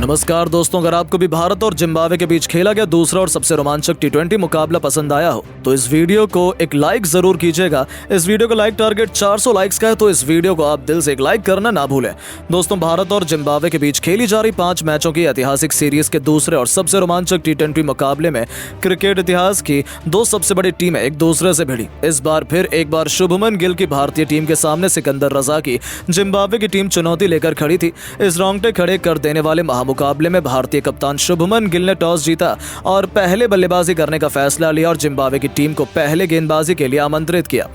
नमस्कार दोस्तों, अगर आपको भी भारत और जिम्बाब्वे के बीच खेला गया दूसरा और सबसे रोमांचक टी20 मुकाबला पसंद आया हो तो इस वीडियो को एक लाइक जरूर कीजिएगा। इस वीडियो का लाइक टारगेट 400 लाइक्स का है, तो इस वीडियो को आप दिल से एक लाइक करना ना भूलें। दोस्तों, भारत और जिम्बाब्वे के बीच खेली जा रही 5 मैचों की ऐतिहासिक सीरीज के दूसरे और सबसे रोमांचक टी20 मुकाबले में क्रिकेट इतिहास की 2 सबसे बड़ी टीमें एक दूसरे से भिड़ी। इस बार फिर एक बार शुभमन गिल की भारतीय टीम के सामने सिकंदर रजा की जिम्बाब्वे की टीम चुनौती लेकर खड़ी थी। इस रोंगटे खड़े कर देने वाले मुकाबले में भारतीय कप्तान शुभमन गिल ने टॉस जीता और पहले बल्लेबाजी करने का फैसला लिया और जिम्बाब्वे की टीम को पहले गेंदबाजी के लिए आमंत्रित किया।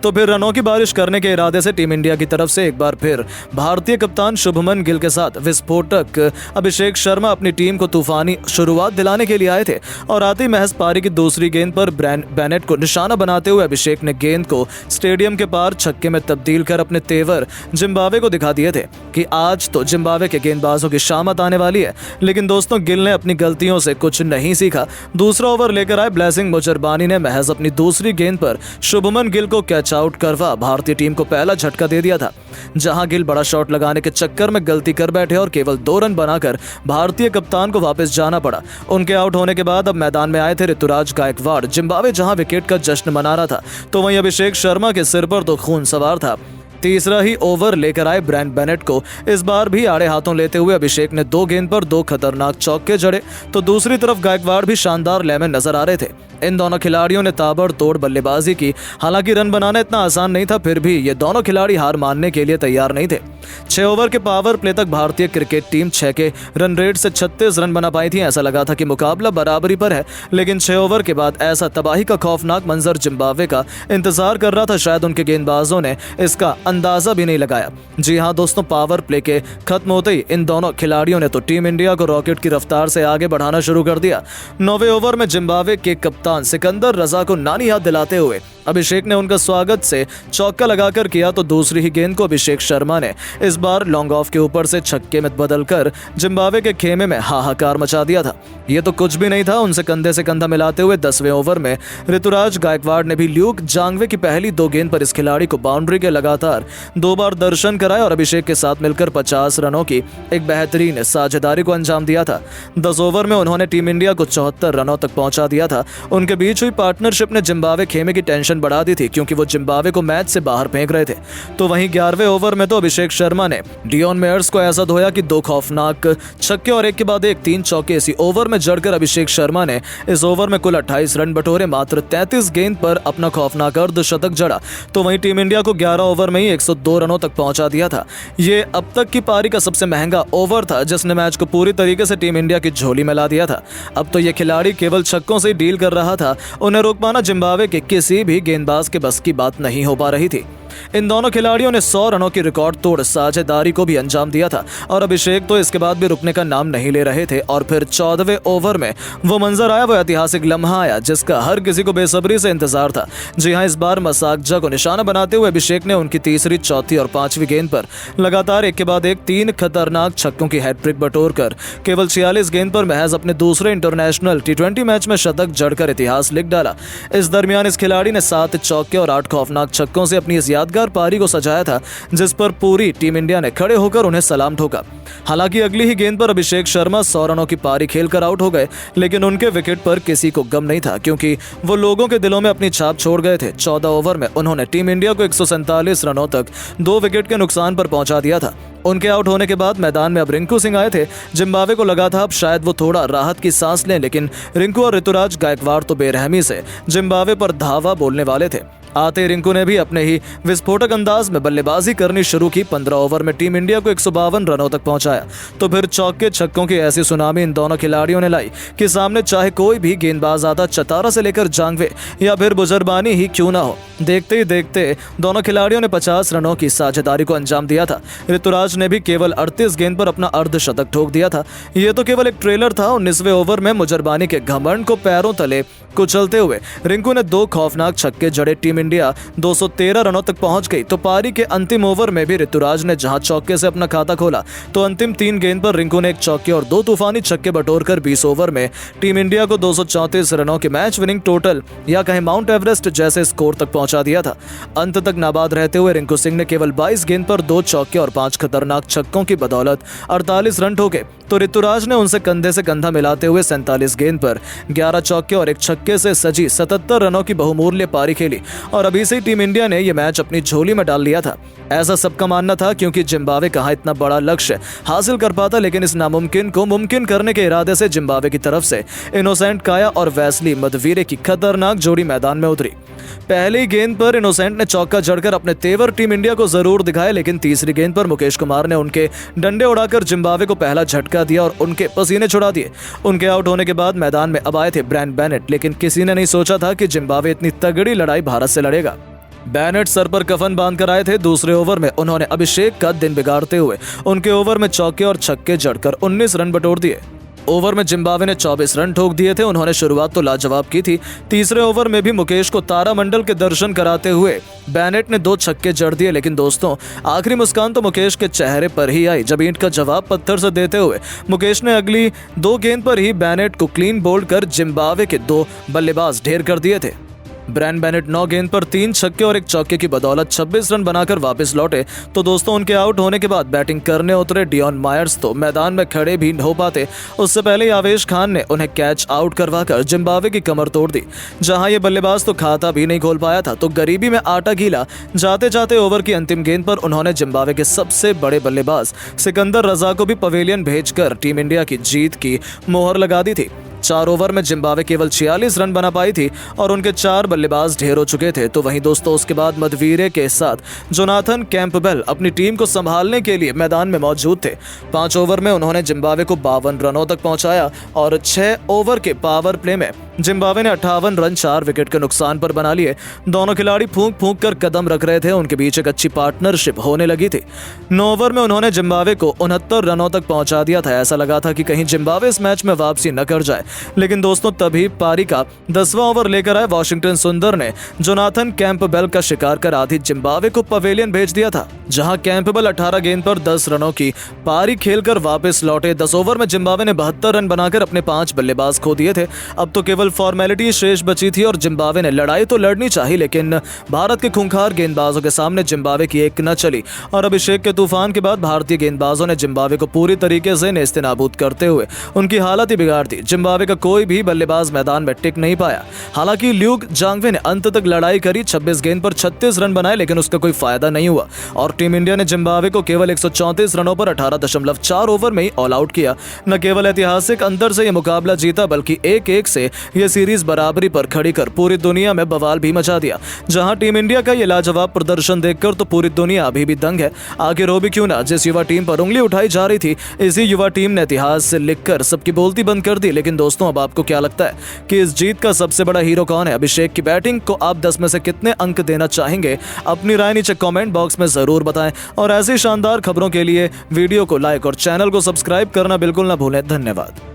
तो फिर रनों की बारिश करने के इरादे से टीम इंडिया की तरफ से एक बार फिर भारतीय कप्तान शुभमन गिल के साथ विस्फोटक अभिषेक शर्मा अपनी टीम को तूफानी शुरुआत दिलाने के लिए आए थे और आते ही महज पारी की दूसरी गेंद पर बेनेट को निशाना बनाते हुए अभिषेक ने गेंद को स्टेडियम के पार छक्के में तब्दील कर अपने तेवर जिम्बाब्वे को दिखा दिए थे कि आज तो जिम्बाब्वे के गेंदबाजों की शामत आने वाली है। लेकिन दोस्तों, गिल ने अपनी गलतियों से कुछ नहीं सीखा। दूसरा ओवर लेकर आए ब्लेसिंग मुजरबानी ने महज अपनी दूसरी गेंद पर शुभमन गिल को कैच आउट करवा भारतीय टीम को पहला झटका दे दिया था। जहां गिल बड़ा शॉट लगाने के चक्कर में गलती कर बैठे और केवल 2 रन बनाकर भारतीय कप्तान को वापस जाना पड़ा। उनके आउट होने के बाद अब मैदान में आए थे ऋतुराज गायकवाड़। जिम्बाब्वे जहां विकेट का जश्न मना रहा था तो वहीं अभिषेक शर्मा के सिर पर तो खून सवार था। तीसरा ही ओवर लेकर आए बेनेट को इस बार भी आड़े हाथों लेते हुए अभिषेक ने 2 गेंद पर 2 खतरनाक चौके जड़े, तो दूसरी तरफ गायकवाड़ भी शानदार लय में नजर आ रहे थे। इन दोनों खिलाड़ियों ने ताबड़तोड़ बल्लेबाजी की। हालांकि रन बनाना इतना आसान नहीं था, फिर भी ये दोनों खिलाड़ी हार मानने के लिए तैयार नहीं थे। 6 ओवर के पावर प्ले तक भारतीय क्रिकेट टीम 6 के रन रेट से 36 रन बना पाई थी। ऐसा लगा था कि मुकाबला बराबरी पर है, लेकिन 6 ओवर के बाद ऐसा तबाही का खौफनाक मंजर जिम्बाब्वे का इंतजार कर रहा था। शायद उनके गेंदबाजों ने इसका अंदाजा भी नहीं लगाया। जी हाँ दोस्तों, पावर प्ले के खत्म होते ही इन दोनों खिलाड़ियों ने तो टीम इंडिया को रॉकेट की रफ्तार से आगे बढ़ाना शुरू कर दिया। 9वें ओवर में जिम्बाब्वे के कप्तान सिकंदर रजा को नानी याद दिलाते हुए अभिषेक ने उनका स्वागत से चौका लगाकर किया, तो दूसरी ही गेंद को अभिषेक शर्मा ने इस बार लॉन्ग ऑफ के ऊपर से छक्के में बदलकर जिम्बाब्वे के खेमे में हाहाकार मचा दिया था। ये तो कुछ भी नहीं था। उनसे कंधे से कंधा मिलाते हुए 10वें ओवर में ऋतुराज गायकवाड़ ने भी ल्यूक जांगवे की पहली 2 गेंद पर इस खिलाड़ी को बाउंड्री के लगातार 2 बार दर्शन कराए और अभिषेक के साथ मिलकर 50 रनों की एक बेहतरीन साझेदारी को अंजाम दिया था। 10 ओवर में उन्होंने टीम इंडिया को 74 रनों तक पहुंचा दिया था। उनके बीच हुई पार्टनरशिप ने जिम्बाब्वे खेमे की टेंशन बढ़ा दी थी, क्योंकि वो जिम्बाब्वे को मैच से बाहर फेंक रहे थे। तो वहीं 11वें ओवर में तो अभिषेक शर्मा ने डियोन मेयर्स को ऐसा धोया कि 2 खौफनाक छक्के और एक के बाद एक 3 चौके इसी ओवर में जड़कर अभिषेक शर्मा ने इस ओवर में कुल 28 रन बटोरे। मात्र 33 गेंद पर अपना खौफनाक अर्धशतक जड़ा, तो वहीं टीम इंडिया को 11 ओवर में ही 102 रनों तक पहुंचा दिया था। ये अब तक की पारी का सबसे महंगा ओवर था, जिसने मैच को पूरी तरीके से टीम इंडिया की झोली में ला दिया था। अब तो ये खिलाड़ी केवल छक्कों से डील कर रहा था। उन्हें रोक पाना जिम्बाब्वे के किसी भी गेंदबाज के बस की बात नहीं हो पा रही थी। इन दोनों खिलाड़ियों ने 100 रनों की रिकॉर्ड तोड़ साझेदारी को भी अंजाम दिया था और अभिषेक तो इसके बाद भी रुकने का नाम नहीं ले रहे थे। और फिर 14वें ओवर में वो मंजर आया, वो ऐतिहासिक लम्हा आया जिसका हर किसी को बेसब्री से इंतजार था। जी हां, इस बार मसाकजा को निशाना बनाते हुए अभिषेक ने उनकी तीसरी, चौथी और 5वीं गेंद पर लगातार एक के बाद एक 3 खतरनाक छक्कों की हैट्रिक बटोरकर केवल 46 गेंद पर महज अपने दूसरे इंटरनेशनल टी20 मैच में शतक जड़कर इतिहास लिख डाला। इस दरमियान इस खिलाड़ी ने 7 चौके और 8 खौफनाक छक्कों से अपनी इस यादगार पारी को सजाया था, जिस पर पूरी टीम इंडिया ने खड़े होकर उन्हें सलाम ठोका। हालांकि अगली ही गेंद पर अभिषेक शर्मा 100 रनों की पारी खेलकर आउट हो गए, लेकिन उनके विकेट पर किसी को गम नहीं था, क्योंकि वो लोगों के दिलों में अपनी छाप छोड़ गए थे। 14 ओवर में उन्होंने टीम इंडिया को 147 रनों तक 2 विकेट के नुकसान पर पहुंचा दिया था। उनके आउट होने के बाद मैदान में अब रिंकू सिंह आए थे। जिम्बाब्वे को लगा था अब शायद वो थोड़ा राहत की सांस लें, लेकिन रिंकू और ऋतुराज गायकवाड़ तो बेरहमी से जिम्बाब्वे पर धावा बोलने वाले थे। आते रिंकू ने भी अपने ही विस्फोटक अंदाज में बल्लेबाजी करनी शुरू की। 15 ओवर में टीम इंडिया को 152 रनों तक पहुंचाया, तो फिर चौके छक्कों की ऐसी सुनामी इन दोनों खिलाड़ियों ने लाई कि सामने चाहे कोई भी गेंदबाज आता, चतारा से लेकर जांगवे या फिर बुजरबानी ही क्यों ना हो, देखते ही देखते दोनों खिलाड़ियों ने 50 रनों की साझेदारी को अंजाम दिया था। ऋतुराज ने भी केवल 38 गेंद पर अपना अर्धशतक ठोक दिया था। यह तो केवल एक ट्रेलर था। 19वें ओवर में मुजरबानी के घमंड को पैरों तले कुचलते हुए रिंकू ने 2 खौफनाक छक्के जड़े। टीम इंडिया 213 रनों तक पहुंच गई तो पारी के अंतिम ओवर में भी ऋतुराज ने जहां चौके से अपना खाता खोला तो अंतिम 3 गेंद पर रिंकू ने एक चौके और 2 तूफानी छक्के बटोरकर 20 ओवर में टीम इंडिया को 234 रनों के मैच विनिंग टोटल या कहें माउंट एवरेस्ट जैसे स्कोर तक पहुंचा दिया था। अंत तक नाबाद रहते हुए रिंकू सिंह ने केवल 22 गेंद पर 2 चौके और 5 खतरनाक छक्कों की बदौलत 48 रन ठोके तो ऋतुराज ने उनसे कंधे से कंधा मिलाते हुए 47 गेंद पर 11 चौके और एक छक्के से सजी 77 रनों की बहुमूल्य पारी खेली और अभी से टीम इंडिया ने यह मैच अपनी झोली में डाल लिया था। ऐसा सबका मानना था क्योंकि जिम्बाब्वे कहां इतना बड़ा लक्ष्य हासिल कर पाता, लेकिन इस नामुमकिन को मुमकिन करने के इरादे से जिम्बाब्वे की तरफ से इनोसेंट काया और वेस्ली मदवीरे की खतरनाक जोड़ी मैदान में उतरी। पहली गेंद पर इनोसेंट ने चौका जड़कर अपने तेवर टीम इंडिया को जरूर दिखाए, लेकिन तीसरी गेंद पर मुकेश कुमार ने उनके डंडे उड़ाकर जिम्बाब्वे को पहला झटका दिया और उनके पसीने छुड़ा दिए। उनके आउट होने के बाद मैदान में अब आए थे ब्रैन बेनेट, लेकिन किसी ने नहीं सोचा था कि जिम्बाब्वे इतनी तगड़ी लड़ाई भारत से लड़ेगा। बेनेट सर पर कफन बांधकर आए थे। दूसरे ओवर में उन्होंने अभिषेक का दिन बिगाड़ते हुए उनके ओवर में चौके और छक्के जड़कर 19 रन बटोर दिए। ओवर में जिम्बाब्वे ने 24 रन ठोक दिए थे। उन्होंने शुरुआत तो लाजवाब की थी। तीसरे ओवर में भी मुकेश को तारामंडल के दर्शन कराते हुए बेनेट ने 2 छक्के जड़ दिए, लेकिन दोस्तों आखिरी मुस्कान तो मुकेश के चेहरे पर ही आई जब ईंट का जवाब पत्थर से देते हुए मुकेश ने अगली 2 गेंद पर ही बेनेट को क्लीन बोल्ड कर जिम्बाब्वे के 2 बल्लेबाज ढेर कर दिए थे। ब्रैन बेनेट 9 गेंद पर 3 छक्के और एक चौके की बदौलत 26 रन बनाकर वापस लौटे तो दोस्तों उनके आउट होने के बाद बैटिंग करने उतरे डियोन मायर्स तो मैदान में खड़े भी हो पाते उससे पहले आवेश खान ने उन्हें कैच आउट करवाकर जिम्बाब्वे की कमर तोड़ दी। जहां ये बल्लेबाज तो खाता भी नहीं खोल पाया था तो गरीबी में आटा गीला जाते जाते ओवर की अंतिम गेंद पर उन्होंने जिम्बाब्वे के सबसे बड़े बल्लेबाज सिकंदर रजा को भी पवेलियन भेजकर टीम इंडिया की जीत की मोहर लगा दी थी। 4 ओवर में जिम्बाब्वे केवल 46 रन बना पाई थी और उनके 4 बल्लेबाज ढेर हो चुके थे। तो वहीं दोस्तों उसके बाद मदवीरे के साथ जोनाथन कैंपबेल अपनी टीम को संभालने के लिए मैदान में मौजूद थे। 5 ओवर में उन्होंने जिम्बाब्वे को 52 रनों तक पहुंचाया और 6 ओवर के पावर प्ले में जिम्बाब्वे ने 58 रन 4 विकेट के नुकसान पर बना लिए। दोनों खिलाड़ी फूंक फूंक कर कदम रख रहे थे, उनके बीच एक अच्छी पार्टनरशिप होने लगी थी। 9 ओवर में उन्होंने जिम्बाब्वे को 69 रनों तक पहुंचा दिया था। ऐसा लगा था कि कहीं जिम्बाब्वे इस मैच में वापसी न कर जाए, लेकिन दोस्तों तभी पारी का 10वां ओवर लेकर आए वाशिंगटन सुंदर ने जोनाथन कैंपबेल का शिकार कर आधी जिम्बाब्वे को पवेलियन भेज दिया था, जहां कैंपबेल 18 गेंद पर 10 रनों की पारी खेलकर वापस लौटे। 10 ओवर में जिम्बाब्वे ने 72 रन बनाकर अपने 5 बल्लेबाज खो दिए थे। अब तो केवल फॉर्मेलिटी शेष बची थी और जिम्बाब्वे ने लड़ाई तो लड़नी चाहिए, लेकिन भारत के खूंखार गेंदबाजों के सामने जिम्बाब्वे की एक न चली और अभिषेक के तूफान के बाद भारतीय गेंदबाजों ने जिम्बाब्वे को पूरी तरीके से नेस्तनाबूद करते हुए उनकी हालत ही बिगाड़ दी। जिम्बाब्वे का कोई भी बल्लेबाज मैदान में टिक नहीं पाया। हालांकि ल्यूक जांगवे ने अंत तक लड़ाई करी, 26 गेंद पर 36 रन बनाए, लेकिन उसका कोई फायदा नहीं हुआ और टीम इंडिया ने जिम्बाब्वे को केवल 134 रनों पर 18.4 ओवर में ही ऑल आउट किया। न केवल ऐतिहासिक अंतर से यह मुकाबला जीता, बल्कि 1-1 से यह सीरीज बराबरी पर खड़ी कर पूरी दुनिया में बवाल भी मचा दिया। जहां टीम इंडिया का यह लाजवाब प्रदर्शन देखकर तो पूरी दुनिया अभी भी दंग है। आखिर रो भी क्यों ना, जिस युवा टीम पर उंगली उठाई जा रही थी इसी युवा टीम ने इतिहास से लिखकर सबकी बोलती बंद कर दी। लेकिन दोस्तों अब आपको क्या लगता है कि इस जीत का सबसे बड़ा हीरो कौन है? अभिषेक की बैटिंग को आप 10 में से कितने अंक देना चाहेंगे? अपनी राय नीचे कमेंट बॉक्स में जरूर बताएं और ऐसी शानदार खबरों के लिए वीडियो को लाइक और चैनल को सब्सक्राइब करना बिल्कुल ना भूलें। धन्यवाद।